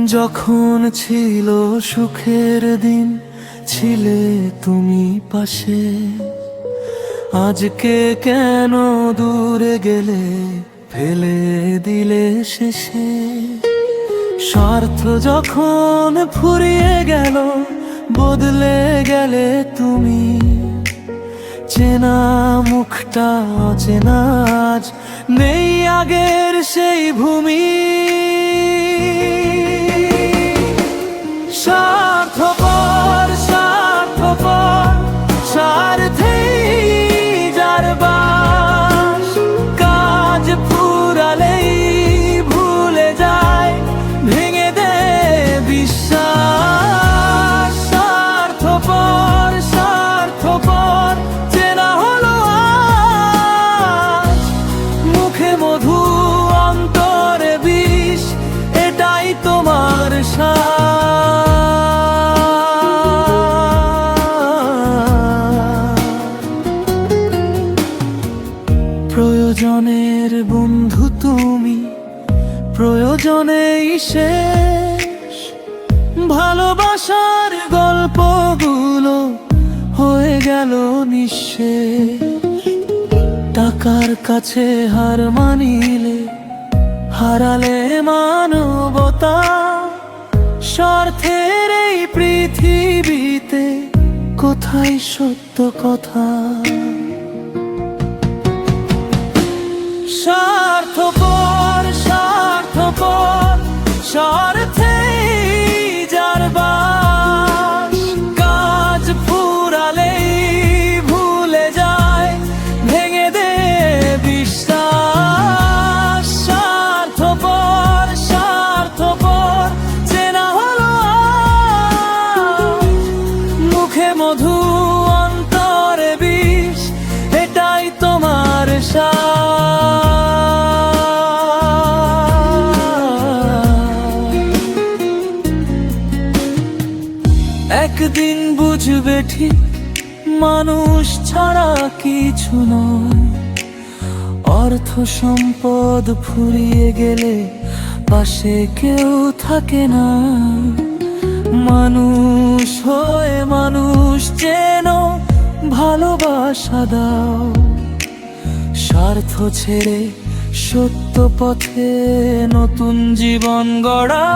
যখন ছিল সুখের দিন ছিলে তুমি পাশে, আজকে কেন দূরে গেলে ফেলে দিলে শেষে। স্বার্থ যখন ফুরিয়ে গেল বদলে গেলে তুমি, চেনা মুখটা অচেনা আজ নেই আগের সেই ভূমি। স্বার্থপর স্বার্থপর স্বার্থেই যার বাস, কাজ ফুরালেই ভুলে যায় ভেঙে দে বিশ্বাস। স্বার্থপর স্বার্থপর চেনা হলো আজ, মুখে মধু অন্তরে বিষ, এটাই তোমার প্রয়োজনের বন্ধু তুমি, প্রয়োজনেই শেষ। ভালোবাসার গল্পগুলো হয়ে গেল নিঃশেষ। টাকার কাছে হার মানিলে হারালে মানবতা। স্বার্থের এই পৃথিবীতে কোথায় সত্য কথা? স্বার্থপর স্বার্থপর স্বার্থেই যার বাস, কাজ ফুরালেই ভুলে যায় ভেঙে দে বিশ্বাস। স্বার্থপর স্বার্থপর চেনা হলো আজ, মুখে মধু অন্তরে বিষ, এটাই তোমার একদিন বুঝবে ঠিক মানুষ ছাড়া কিছু নয়। অর্থ সম্পদ ফুরিয়ে গেলে পাশে কেউ থাকে না। মানুষ হয়ে মানুষ চেনো, ভালোবাসা দাও। স্বার্থ ছেড়ে সত্য পথে নতুন জীবন গড়া।